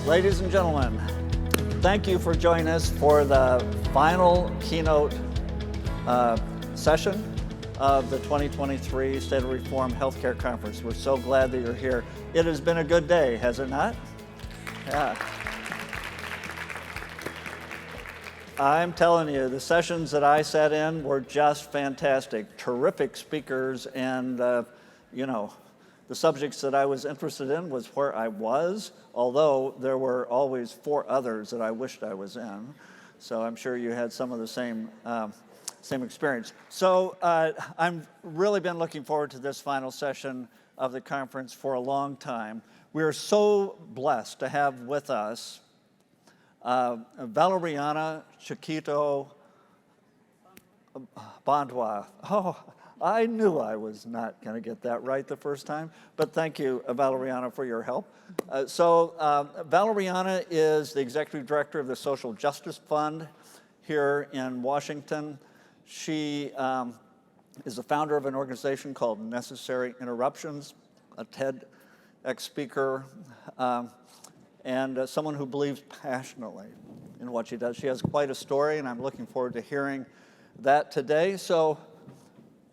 Ladies and gentlemen, thank you for joining us for the final keynote session of the 2023 State of Reform Healthcare Conference. We're so glad that you're here. It has been a good day, has it not? Yeah. I'm telling you, the sessions that I sat in were just fantastic. Terrific speakers, and the subjects that I was interested in was where I was, although there were always 4 others that I wished I was in. So I'm sure you had some of the same experience. So I've really been looking forward to this final session of the conference for a long time. We are so blessed to have with us Valeriana Chikoti-Bandua. Oh, I knew I was not going to get that right the first time, but thank you, Valeriana, for your help. Valeriana is the executive director of the Social Justice Fund here in Washington. She is the founder of an organization called Necessary Interruptions, a TEDx speaker, and someone who believes passionately in what she does. She has quite a story, and I'm looking forward to hearing that today. So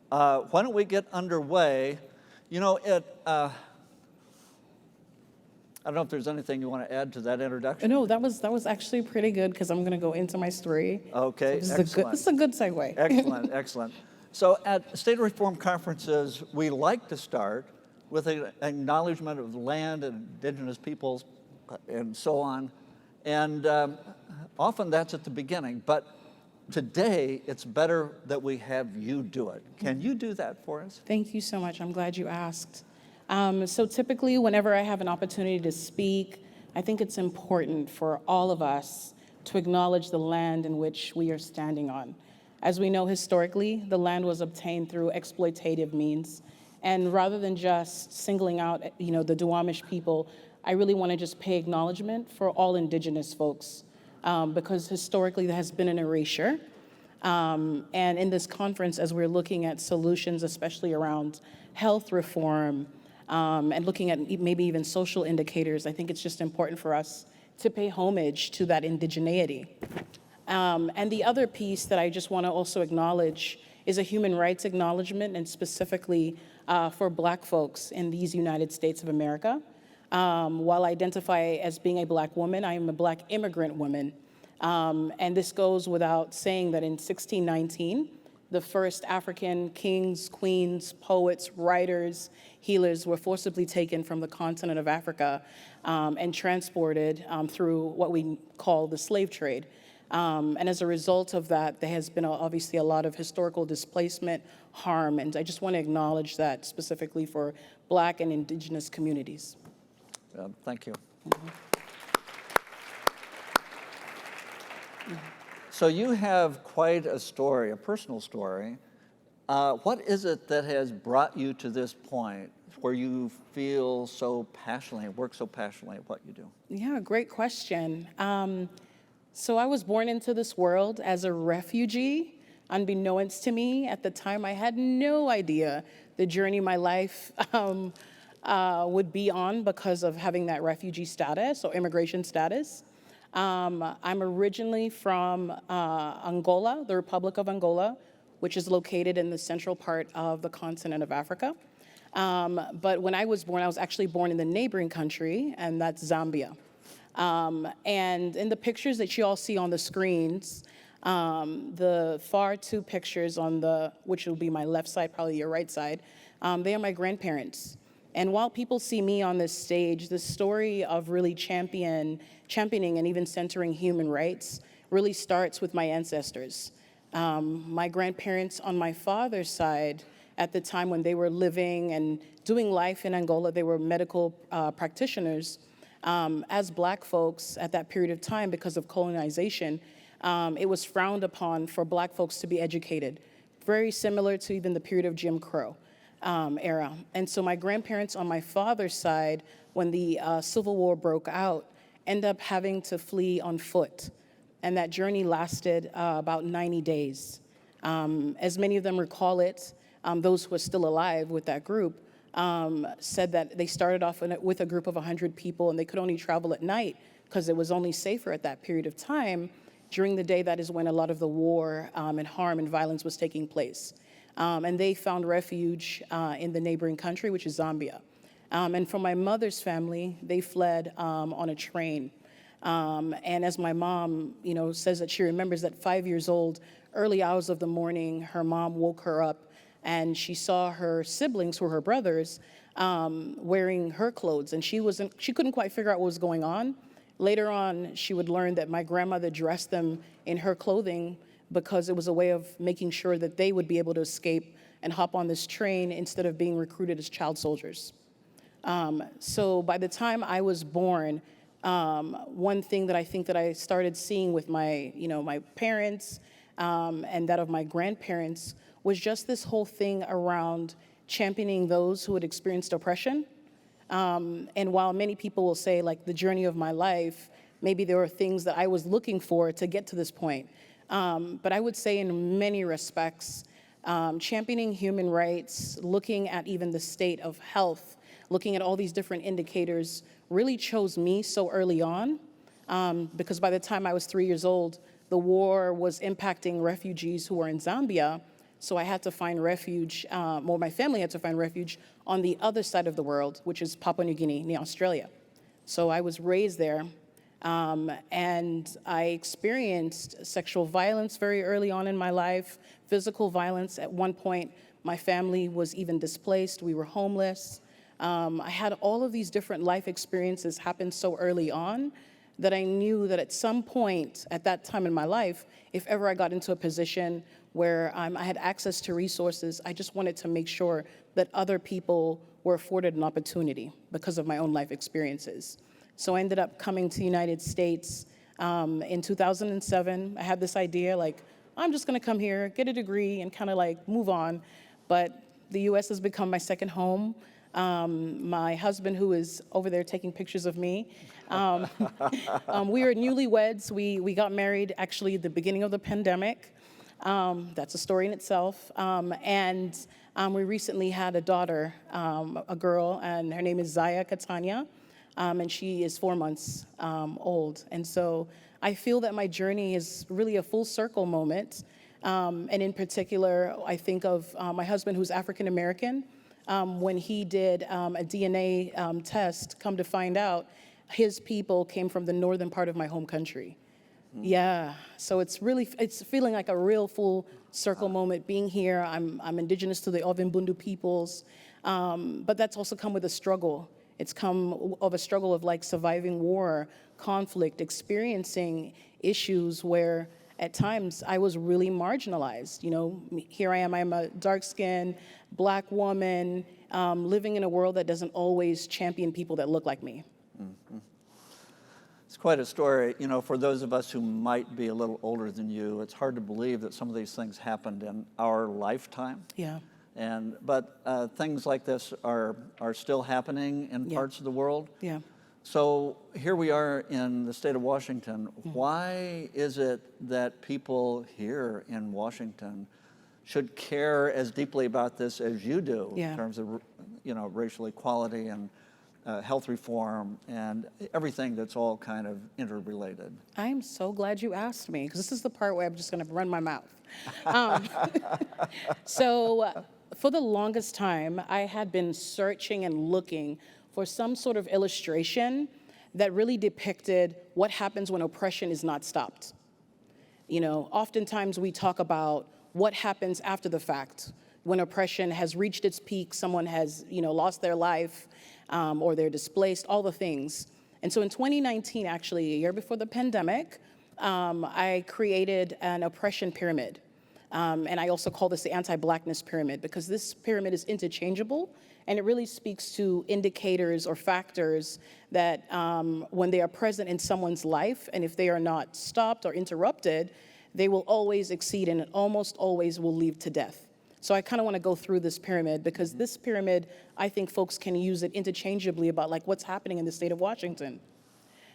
why don't we get underway? I don't know if there's anything you want to add to that introduction. No, that was actually pretty good because I'm going to go into my story. Okay, so excellent. This is a good segue. Excellent, excellent. So at State of Reform conferences, we like to start with an acknowledgement of land and indigenous peoples and so on. And often that's at the beginning. But today, it's better that we have you do it. Can you do that for us? Thank you so much. I'm glad you asked. So typically, whenever I have an opportunity to speak, I think it's important for all of us to acknowledge the land in which we are standing on. As we know historically, the land was obtained through exploitative means. And rather than just singling out, the Duwamish people, I really want to just pay acknowledgement for all indigenous folks. Because historically there has been an erasure. And in this conference, as we're looking at solutions, especially around health reform, and looking at maybe even social indicators, I think it's just important for us to pay homage to that indigeneity. And the other piece that I just want to also acknowledge is a human rights acknowledgement, and specifically for Black folks in these United States of America. While I identify as being a Black woman, I am a Black immigrant woman. And this goes without saying that in 1619, the first African kings, queens, poets, writers, healers were forcibly taken from the continent of Africa and transported through what we call the slave trade. And as a result of that, there has been obviously a lot of historical displacement, harm, and I just want to acknowledge that specifically for Black and indigenous communities. Thank you. Mm-hmm. So you have quite a story, a personal story. What is it that has brought you to this point where you feel so passionately, work so passionately at what you do? Yeah, great question. So I was born into this world as a refugee. Unbeknownst to me, at the time, I had no idea the journey my life would be on because of having that refugee status or immigration status. I'm originally from Angola, the Republic of Angola, which is located in the central part of the continent of Africa. But when I was born, I was actually born in the neighboring country, and that's Zambia. And in the pictures that you all see on the screens, the far 2 pictures on which will be my left side, probably your right side, they are my grandparents. And while people see me on this stage, the story of really championing and even centering human rights really starts with my ancestors. My grandparents on my father's side, at the time when they were living and doing life in Angola, they were medical practitioners. As Black folks at that period of time, because of colonization, it was frowned upon for Black folks to be educated, very similar to even the period of Jim Crow. Era. And so my grandparents on my father's side, when the Civil War broke out, ended up having to flee on foot. And that journey lasted about 90 days. As many of them recall it, those who are still alive with that group, said that they started off with a group of 100 people and they could only travel at night because it was only safer at that period of time. During the day, that is when a lot of the war and harm and violence was taking place. And they found refuge in the neighboring country, which is Zambia. And for my mother's family, they fled on a train. And as my mom, says that she remembers at 5 years old, early hours of the morning, her mom woke her up and she saw her siblings, who were her brothers, wearing her clothes. And she couldn't quite figure out what was going on. Later on, she would learn that my grandmother dressed them in her clothing because it was a way of making sure that they would be able to escape and hop on this train instead of being recruited as child soldiers. So by the time I was born, one thing that I think that I started seeing with my, my parents and that of my grandparents was just this whole thing around championing those who had experienced oppression. And while many people will say, like, the journey of my life, maybe there were things that I was looking for to get to this point. But I would say in many respects, championing human rights, looking at even the state of health, looking at all these different indicators really chose me so early on, because by the time I was 3 years old, the war was impacting refugees who were in Zambia. So I had to find refuge, my family had to find refuge on the other side of the world, which is Papua New Guinea, near Australia. So I was raised there, and I experienced sexual violence very early on in my life, physical violence. At one point, my family was even displaced. We were homeless. I had all of these different life experiences happen so early on that I knew that at some point at that time in my life, if ever I got into a position where I had access to resources, I just wanted to make sure that other people were afforded an opportunity because of my own life experiences. So I ended up coming to the United States in 2007. I had this idea, like, I'm just gonna come here, get a degree, and kind of like move on. But the US has become my second home. My husband, who is over there taking pictures of me, we were newlyweds. We got married actually at the beginning of the pandemic. That's a story in itself. And we recently had a daughter, a girl, and her name is Zaya Catania, and she is 4 months old. And so I feel that my journey is really a full circle moment. And in particular, I think of my husband, who's African American. When he did a DNA test, come to find out, his people came from the northern part of my home country. Yeah, so it's feeling like a real full circle moment being here. I'm indigenous to the Ovimbundu peoples, but that's also come with a struggle. It's come of a struggle of like surviving war, conflict, experiencing issues where at times I was really marginalized. Here I am, I'm a dark-skinned Black woman living in a world that doesn't always champion people that look like me. Mm-hmm. It's quite a story. For those of us who might be a little older than you, it's hard to believe that some of these things happened in our lifetime. Yeah. But things like this are still happening in parts of the world. Yeah. So here we are in the state of Washington. Mm-hmm. Why is it that people here in Washington should care as deeply about this as you do in terms of racial equality and health reform and everything that's all kind of interrelated? I'm so glad you asked me, because this is the part where I'm just going to run my mouth. So for the longest time, I had been searching and looking for some sort of illustration that really depicted what happens when oppression is not stopped. Oftentimes we talk about what happens after the fact, when oppression has reached its peak, someone has, lost their life, or they're displaced, all the things. And so in 2019, actually, a year before the pandemic, I created an oppression pyramid. And I also call this the anti-blackness pyramid, because this pyramid is interchangeable, and it really speaks to indicators or factors that when they are present in someone's life, and if they are not stopped or interrupted, they will always exceed and it almost always will lead to death. So I kind of want to go through this pyramid, because this pyramid, I think folks can use it interchangeably about like what's happening in the state of Washington.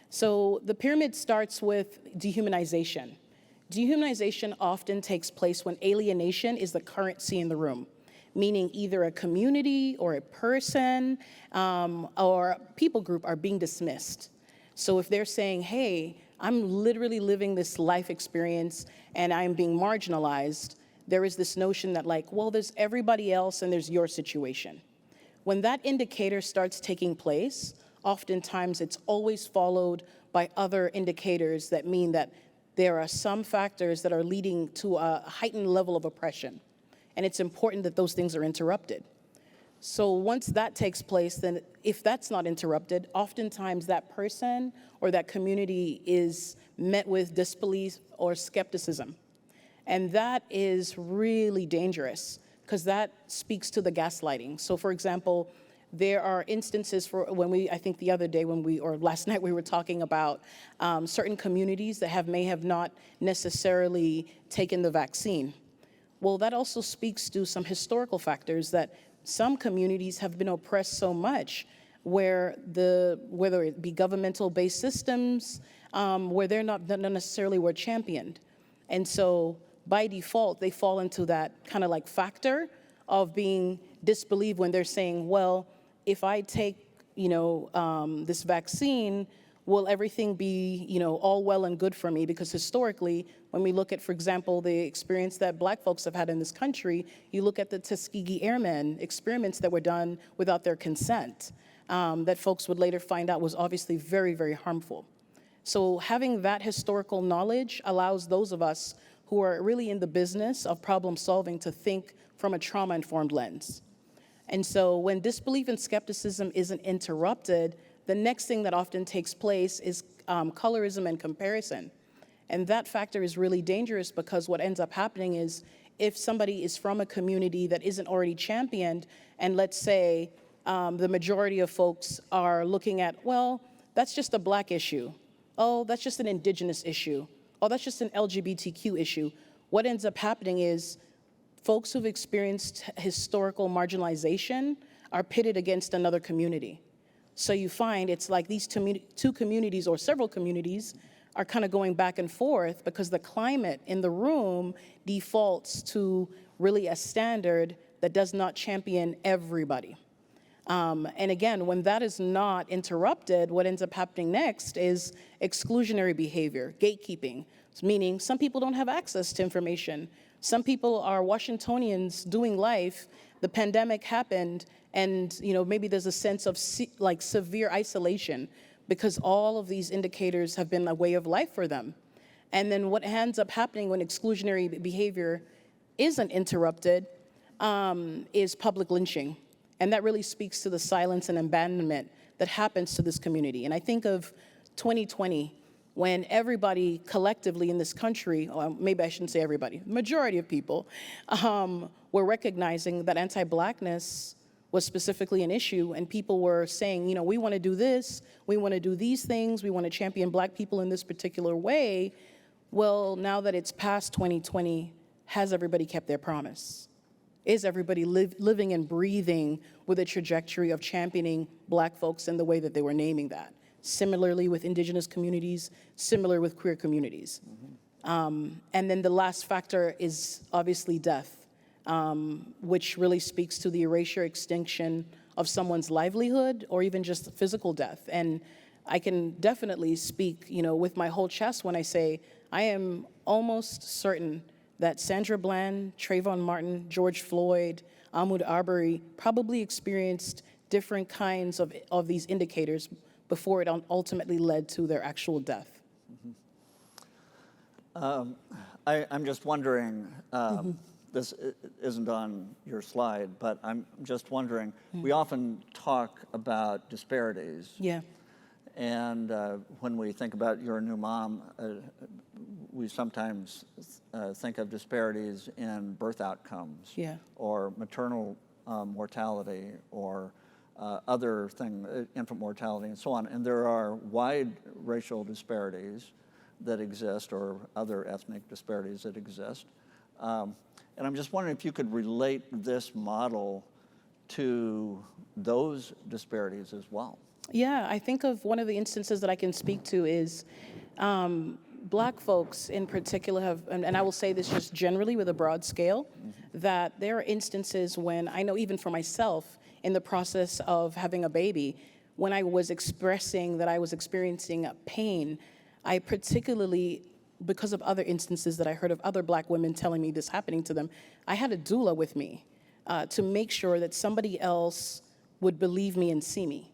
So the pyramid starts with dehumanization. Dehumanization often takes place when alienation is the currency in the room, meaning either a community or a person or people group are being dismissed. So if they're saying, hey, I'm literally living this life experience and I'm being marginalized, there is this notion that like, well, there's everybody else and there's your situation. When that indicator starts taking place, oftentimes it's always followed by other indicators that mean that there are some factors that are leading to a heightened level of oppression. And it's important that those things are interrupted. So once that takes place, then if that's not interrupted, oftentimes that person or that community is met with disbelief or skepticism. And that is really dangerous because that speaks to the gaslighting. So for example, there are instances for I think the other day or last night we were talking about certain communities that may have not necessarily taken the vaccine. Well, that also speaks to some historical factors that some communities have been oppressed so much where whether it be governmental-based systems, where they're not necessarily were championed. And so by default, they fall into that kind of like factor of being disbelieved when they're saying, well, if I take, this vaccine, will everything be, all well and good for me? Because historically, when we look at, for example, the experience that Black folks have had in this country, you look at the Tuskegee Airmen experiments that were done without their consent, that folks would later find out was obviously very, very harmful. So having that historical knowledge allows those of us who are really in the business of problem solving to think from a trauma-informed lens. And so when disbelief and skepticism isn't interrupted, the next thing that often takes place is colorism and comparison. And that factor is really dangerous because what ends up happening is if somebody is from a community that isn't already championed, and let's say the majority of folks are looking at, well, that's just a Black issue. Oh, that's just an indigenous issue. Oh, that's just an LGBTQ issue. What ends up happening is folks who've experienced historical marginalization are pitted against another community. So you find it's like these two communities or several communities are kind of going back and forth because the climate in the room defaults to really a standard that does not champion everybody. And again, when that is not interrupted, what ends up happening next is exclusionary behavior, gatekeeping, meaning some people don't have access to information. Some people are Washingtonians doing life. The pandemic happened, and maybe there's a sense of severe isolation because all of these indicators have been a way of life for them. And then what ends up happening when exclusionary behavior isn't interrupted is public lynching. And that really speaks to the silence and abandonment that happens to this community. And I think of 2020, when everybody collectively in this country, or maybe I shouldn't say everybody, majority of people, were recognizing that anti-blackness was specifically an issue, and people were saying, we want to do this, we want to do these things, we want to champion Black people in this particular way. Well, now that it's past 2020, has everybody kept their promise? Is everybody living and breathing with a trajectory of championing Black folks in the way that they were naming that? Similarly with indigenous communities, similar with queer communities. Mm-hmm. And then the last factor is obviously death, which really speaks to the erasure, extinction of someone's livelihood or even just physical death. And I can definitely speak, with my whole chest when I say I am almost certain that Sandra Bland, Trayvon Martin, George Floyd, Ahmaud Arbery probably experienced different kinds of these indicators before it ultimately led to their actual death. Mm-hmm. I'm just wondering, this isn't on your slide, but I'm just wondering, we often talk about disparities. Yeah. And when we think about You're a New Mom, we sometimes think of disparities in birth outcomes, yeah, or maternal mortality, or other things, infant mortality and so on. And there are wide racial disparities that exist, or other ethnic disparities that exist. And I'm just wondering if you could relate this model to those disparities as well. Yeah, I think of one of the instances that I can speak to is Black folks in particular have, and I will say this just generally with a broad scale, that there are instances when I know even for myself in the process of having a baby, when I was expressing that I was experiencing pain, I particularly, because of other instances that I heard of other Black women telling me this happening to them, I had a doula with me to make sure that somebody else would believe me and see me.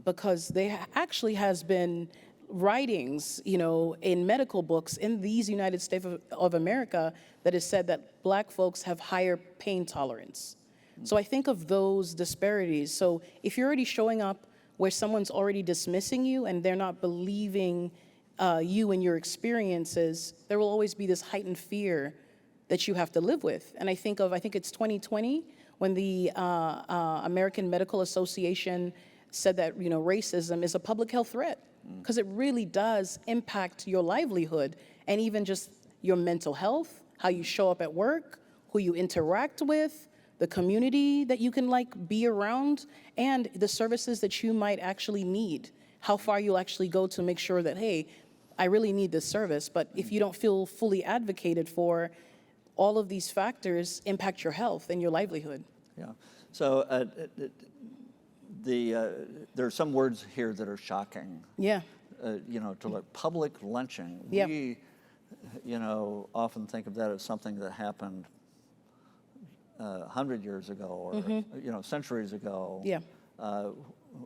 Because there actually has been writings, in medical books in these United States of America that has said that Black folks have higher pain tolerance. So I think of those disparities. So if you're already showing up where someone's already dismissing you and they're not believing you and your experiences, there will always be this heightened fear that you have to live with. And I think it's 2020 when the American Medical Association said that racism is a public health threat, because it really does impact your livelihood and even just your mental health, how you show up at work, who you interact with, the community that you can be around, and the services that you might actually need, how far you'll actually go to make sure that, hey, I really need this service. But if you don't feel fully advocated for, all of these factors impact your health and your livelihood. Yeah. So there are some words here that are shocking. Yeah. To look, public lynching. Yeah. We, often think of that as something that happened 100 years ago or, centuries ago. Yeah.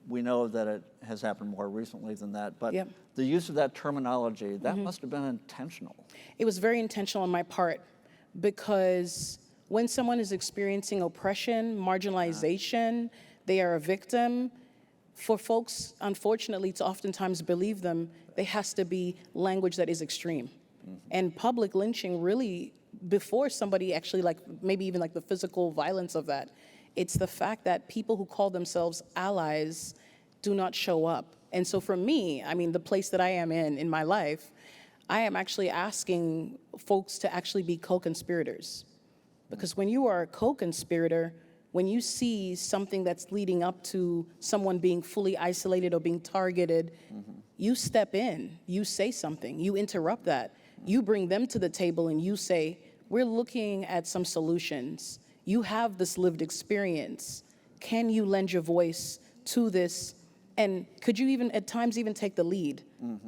We know that it has happened more recently than that, but Yep. the use of that terminology, that must have been intentional. It was very intentional on my part, because when someone is experiencing oppression, marginalization, they are a victim. For folks, unfortunately, to oftentimes believe them, there has to be language that is extreme. And public lynching really, before somebody actually maybe even the physical violence of that, it's the fact that people who call themselves allies do not show up. And so for me, the place that I am in my life, I am actually asking folks to actually be co-conspirators. Because when you are a co-conspirator, when you see something that's leading up to someone being fully isolated or being targeted, you step in, you say something, you interrupt that, you bring them to the table and you say, we're looking at some solutions. You have this lived experience. Can you lend your voice to this? And could you even at times even take the lead?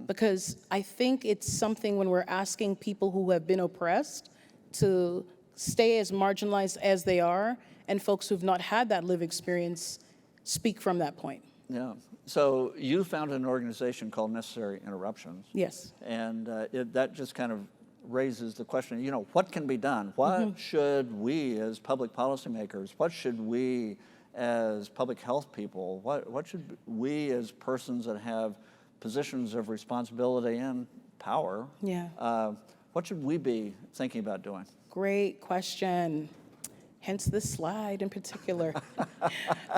Because I think it's something when we're asking people who have been oppressed to stay as marginalized as they are, and folks who've not had that lived experience speak from that point. Yeah. So you founded an organization called Necessary Interruptions. Yes. And that just kind of raises the question, what can be done? What should we as public policymakers, what should we as public health people, what should we as persons that have positions of responsibility and power, what should we be thinking about doing? Great question. Hence this slide in particular.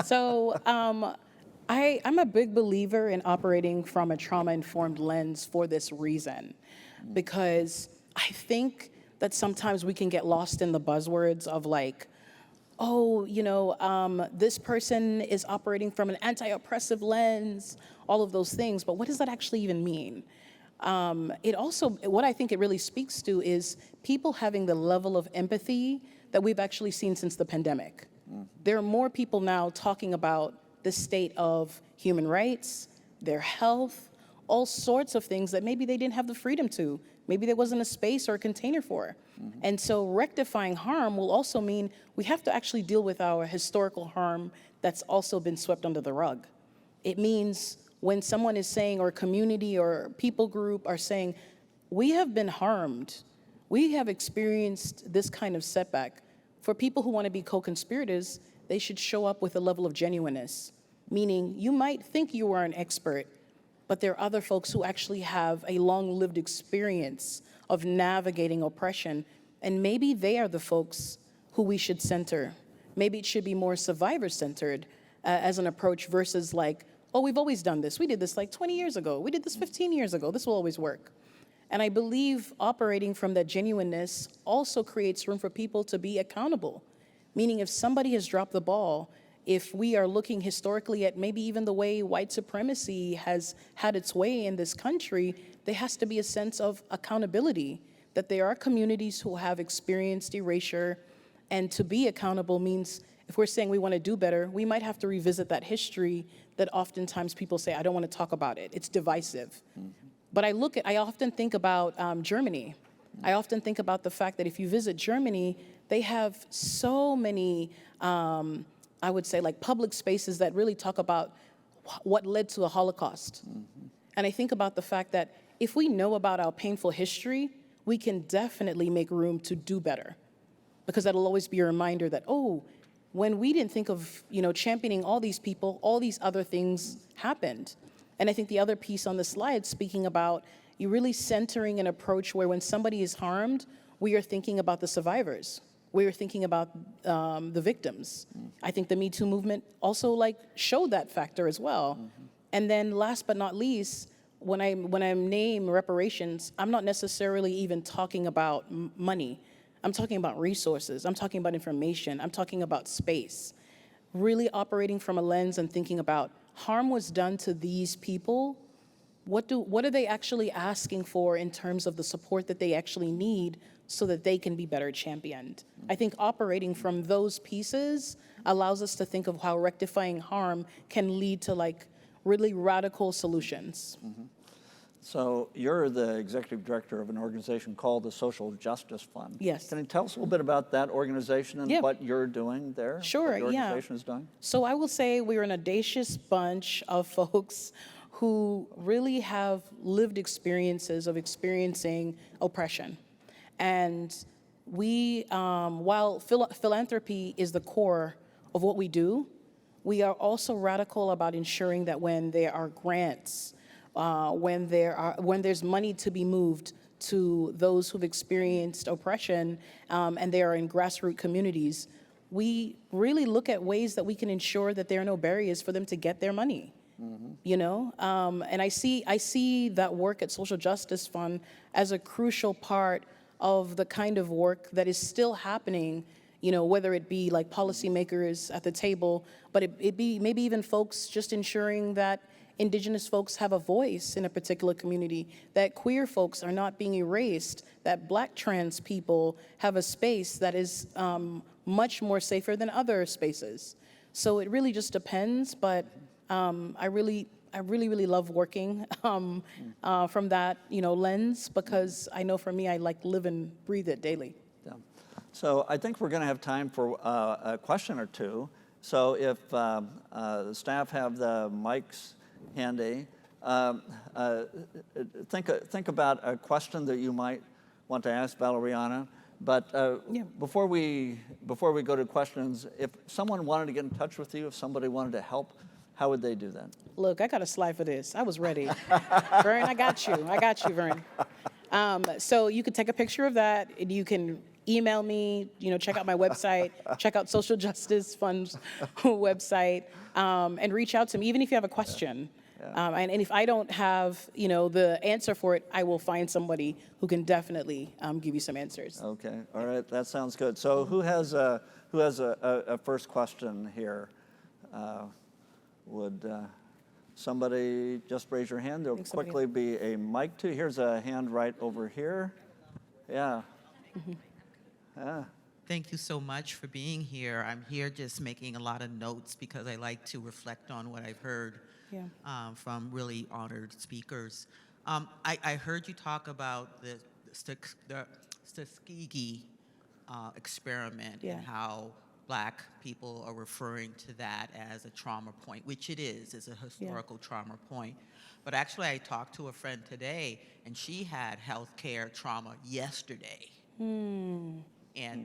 So I'm a big believer in operating from a trauma-informed lens for this reason, because I think that sometimes we can get lost in the buzzwords of this person is operating from an anti-oppressive lens, all of those things, but what does that actually even mean? It also, what I think it really speaks to is people having the level of empathy that we've actually seen since the pandemic. There are more people now talking about the state of human rights, their health, all sorts of things that maybe they didn't have the freedom to. Maybe there wasn't a space or a container for. And so rectifying harm will also mean we have to actually deal with our historical harm that's also been swept under the rug. It means when someone is saying, or community or people group are saying, we have been harmed, we have experienced this kind of setback. For people who want to be co-conspirators, they should show up with a level of genuineness, meaning you might think you are an expert, but there are other folks who actually have a long-lived experience of navigating oppression, and maybe they are the folks who we should center. Maybe it should be more survivor-centered as an approach versus we've always done this. We did this 20 years ago. We did this 15 years ago. This will always work. And I believe operating from that genuineness also creates room for people to be accountable, meaning if somebody has dropped the ball, if we are looking historically at maybe even the way white supremacy has had its way in this country, there has to be a sense of accountability, that there are communities who have experienced erasure, and to be accountable means if we're saying we want to do better, we might have to revisit that history that oftentimes people say, I don't want to talk about it. It's divisive. But I often think about Germany. I often think about the fact that if you visit Germany, they have so many, I would say, like public spaces that really talk about what led to the Holocaust. And I think about the fact that if we know about our painful history, we can definitely make room to do better. Because that'll always be a reminder that, oh, when we didn't think of, championing all these people, all these other things happened. And I think the other piece on the slide, speaking about you really centering an approach where when somebody is harmed, we are thinking about the survivors. We are thinking about the victims. I think the Me Too movement also showed that factor as well. And then last but not least, when I name reparations, I'm not necessarily even talking about money. I'm talking about resources. I'm talking about information. I'm talking about space. Really operating from a lens and thinking about harm was done to these people. What are they actually asking for in terms of the support that they actually need so that they can be better championed? I think operating from those pieces allows us to think of how rectifying harm can lead to really radical solutions. So you're the executive director of an organization called the Social Justice Fund. Yes. Can you tell us a little bit about that organization and Yeah. what you're doing there? Sure, what your yeah. organization is doing? So I will say we're an audacious bunch of folks who really have lived experiences of experiencing oppression. And we, while philanthropy is the core of what we do, we are also radical about ensuring that when there are grants, when there's money to be moved to those who've experienced oppression and they are in grassroots communities, we really look at ways that we can ensure that there are no barriers for them to get their money. And I see that work at Social Justice Fund as a crucial part of the kind of work that is still happening, whether it be like policymakers at the table, but it be maybe even folks just ensuring that indigenous folks have a voice in a particular community, that queer folks are not being erased, that Black trans people have a space that is much more safer than other spaces. So it really just depends, but I really love working from that lens, because I know for me, I live and breathe it daily. Yeah. So I think we're going to have time for a question or two. So if the staff have the mics handy, think about a question that you might want to ask Valeriana. But before we go to questions, if someone wanted to get in touch with you, if somebody wanted to help, how would they do that? Look, I got a slide for this. I was ready. Vern, I got you, Vern. So you could take a picture of that, and you can email me, check out my website, check out Social Justice Fund's website, and reach out to me, even if you have a question. And if I don't have, the answer for it, I will find somebody who can definitely give you some answers. Okay, all right, that sounds good. So who has a first question here? Would somebody just raise your hand? There'll quickly be a mic to. Here's a hand right over here. Yeah. Yeah. Thank you so much for being here. I'm here just making a lot of notes because I like to reflect on what I've heard from really honored speakers. I heard you talk about the Tuskegee experiment and how Black people are referring to that as a trauma point, which it is. It's a historical trauma point. But actually, I talked to a friend today, and she had healthcare trauma yesterday. And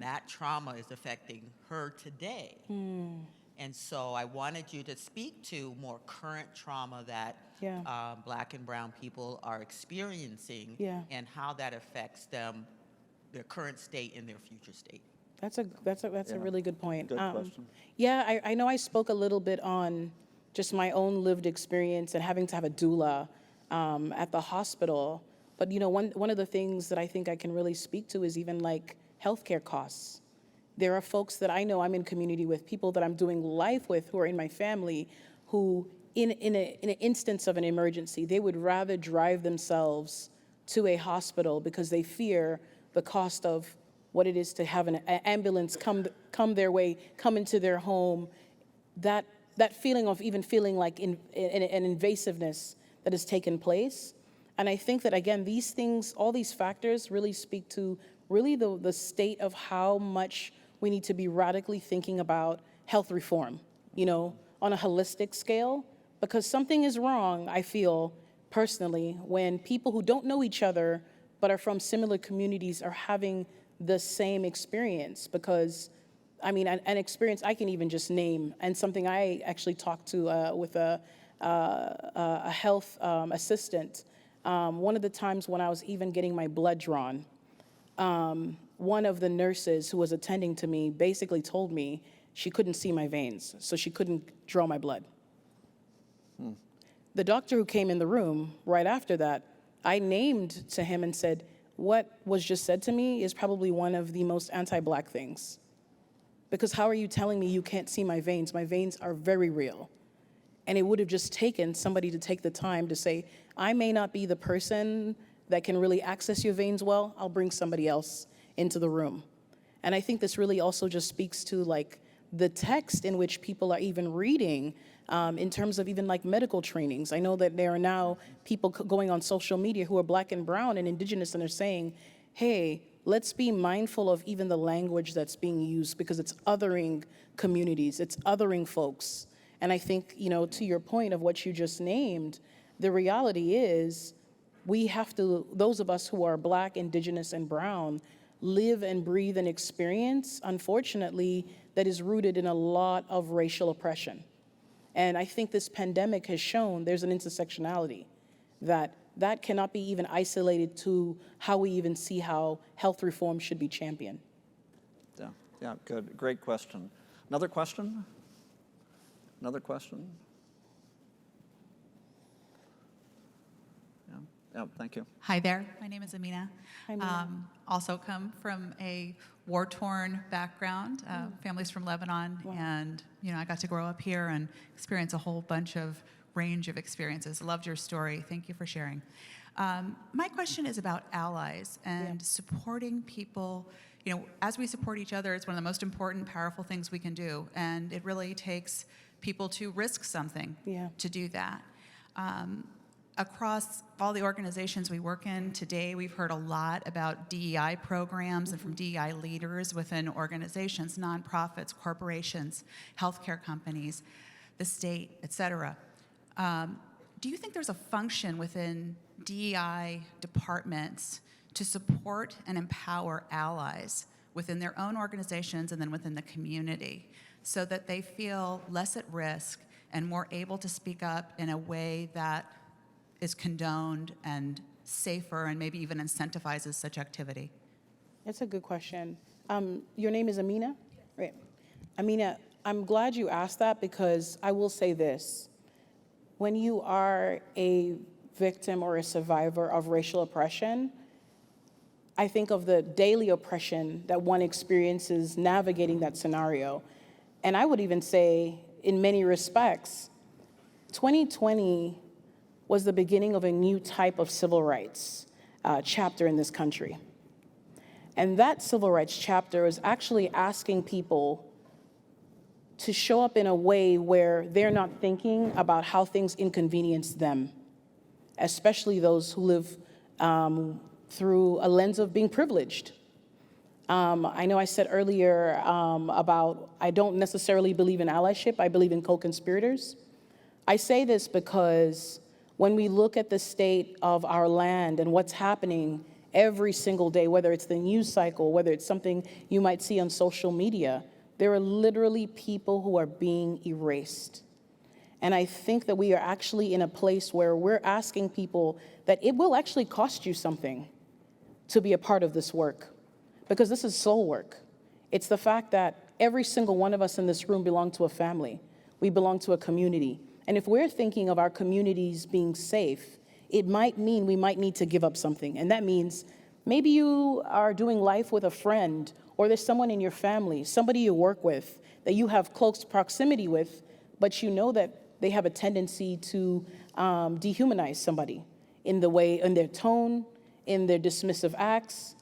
that trauma is affecting her today. And so I wanted you to speak to more current trauma that Black and brown people are experiencing and how that affects them, their current state and their future state. That's a really good point. Good question. Yeah, I know I spoke a little bit on just my own lived experience and having to have a doula at the hospital. But one of the things that I think I can really speak to is even healthcare costs. There are folks that I know I'm in community with, people that I'm doing life with who are in my family, who in an instance of an emergency, they would rather drive themselves to a hospital because they fear the cost of what it is to have an ambulance come their way, come into their home. That that feeling of even feeling like an invasiveness that has taken place. And I think that, again, these things, all these factors really speak to really the state of how much we need to be radically thinking about health reform, on a holistic scale, because something is wrong, I feel, personally, when people who don't know each other but are from similar communities are having the same experience. Because, an experience I can even just name, and something I actually talked to with a health assistant. One of the times when I was even getting my blood drawn, one of the nurses who was attending to me basically told me she couldn't see my veins, so she couldn't draw my blood. The doctor who came in the room right after that, I named to him and said, what was just said to me is probably one of the most anti-Black things. Because how are you telling me you can't see my veins? My veins are very real. And it would have just taken somebody to take the time to say, I may not be the person that can really access your veins well, I'll bring somebody else into the room. And I think this really also just speaks to the text in which people are even reading in terms of even medical trainings. I know that there are now people going on social media who are Black and brown and indigenous, and they're saying, hey, let's be mindful of even the language that's being used, because it's othering communities, it's othering folks. And I think, to your point of what you just named, the reality is we have to, those of us who are Black, indigenous, and brown, live and breathe an experience, unfortunately, that is rooted in a lot of racial oppression. And I think this pandemic has shown there's an intersectionality that cannot be even isolated to how we even see how health reform should be championed. Yeah, good, great question. Another question? Another question? Yeah, thank you. Hi there, my name is Amina. Hi, Amina. Also come from a war-torn background, families from Lebanon, Wow. and I got to grow up here and experience a whole bunch of range of experiences. Loved your story, thank you for sharing. My question is about allies and supporting people. As we support each other, it's one of the most important, powerful things we can do, and it really takes people to risk something to do that. Across all the organizations we work in today, we've heard a lot about DEI programs and from DEI leaders within organizations, nonprofits, corporations, healthcare companies, the state, et cetera. Do you think there's a function within DEI departments to support and empower allies within their own organizations and then within the community so that they feel less at risk and more able to speak up in a way that is condoned and safer and maybe even incentivizes such activity? That's a good question. Your name is Amina? Right. Amina, I'm glad you asked that, because I will say this. When you are a victim or a survivor of racial oppression, I think of the daily oppression that one experiences navigating that scenario. And I would even say, in many respects, 2020 was the beginning of a new type of civil rights chapter in this country. And that civil rights chapter is actually asking people to show up in a way where they're not thinking about how things inconvenience them, especially those who live through a lens of being privileged. I know I said earlier about I don't necessarily believe in allyship, I believe in co-conspirators. I say this because when we look at the state of our land and what's happening every single day, whether it's the news cycle, whether it's something you might see on social media, there are literally people who are being erased. And I think that we are actually in a place where we're asking people that it will actually cost you something to be a part of this work, because this is soul work. It's the fact that every single one of us in this room belong to a family. We belong to a community. And if we're thinking of our communities being safe, it might mean we might need to give up something. And that means maybe you are doing life with a friend, or there's someone in your family, somebody you work with, that you have close proximity with, but you know that they have a tendency to dehumanize somebody in their tone, in their dismissive acts.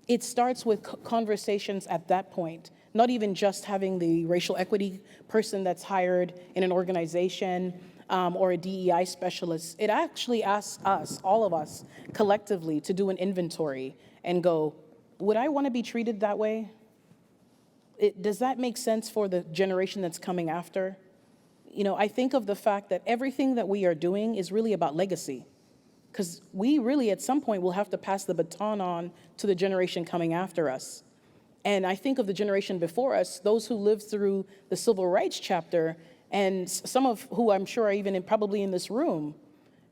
It starts with conversations at that point not even just having the racial equity person that's hired in an organization or a DEI specialist. It actually asks us, all of us, collectively, to do an inventory and go, would I want to be treated that way? Does that make sense for the generation that's coming after? You know, I think of the fact that everything that we are doing is really about legacy, because we really at some point will have to pass the baton on to the generation coming after us. And I think of the generation before us, those who lived through the civil rights chapter, and some of who I'm sure are even probably in this room.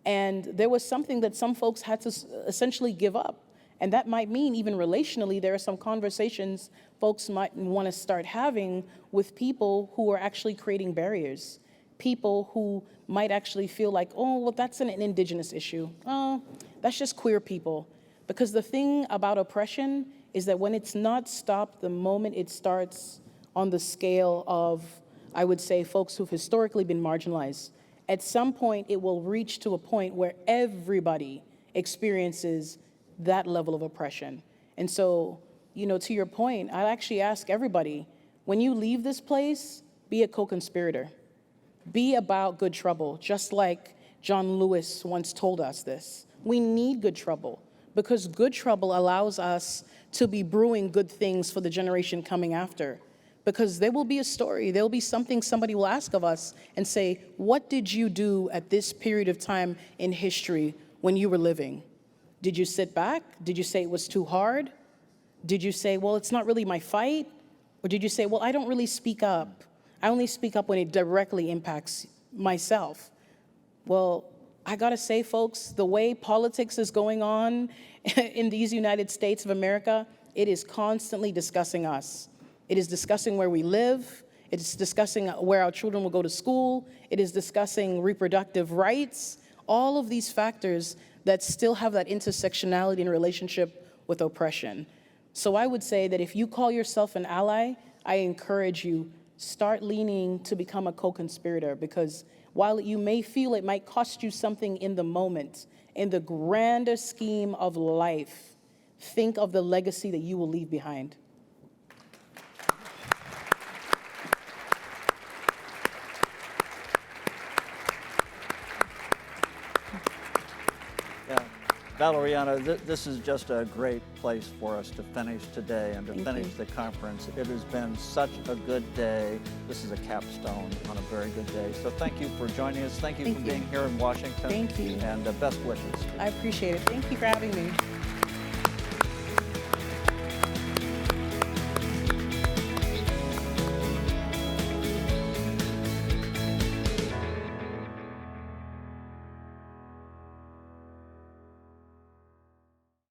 And there was something that some folks had to essentially give up. And that might mean even relationally, there are some conversations folks might want to start having with people who are actually creating barriers. People who might actually feel like, oh, well, that's an indigenous issue. Oh, that's just queer people. Because the thing about oppression is that when it's not stopped the moment it starts on the scale of, I would say, folks who've historically been marginalized, at some point it will reach to a point where everybody experiences that level of oppression. And so, you know, to your point, I'd actually ask everybody, when you leave this place, be a co-conspirator. Be about good trouble, just like John Lewis once told us this. We need good trouble because good trouble allows us to be brewing good things for the generation coming after. Because there will be a story, there will be something somebody will ask of us and say, what did you do at this period of time in history when you were living? Did you sit back? Did you say it was too hard? Did you say, well, it's not really my fight? Or did you say, well, I don't really speak up. I only speak up when it directly impacts myself. Well, I gotta say, folks, the way politics is going on in these United States of America, it is constantly discussing us. It is discussing where we live. It is discussing where our children will go to school. It is discussing reproductive rights. All of these factors that still have that intersectionality in relationship with oppression. So I would say that if you call yourself an ally, I encourage you, start leaning to become a co-conspirator, because while you may feel it might cost you something in the moment, in the grander scheme of life, think of the legacy that you will leave behind. Valeriana, this is just a great place for us to finish today and to finish the conference. It has been such a good day. This is a capstone on a very good day. So thank you for joining us. Thank you for being here in Washington. Thank you. And best wishes. I appreciate it. Thank you for having me.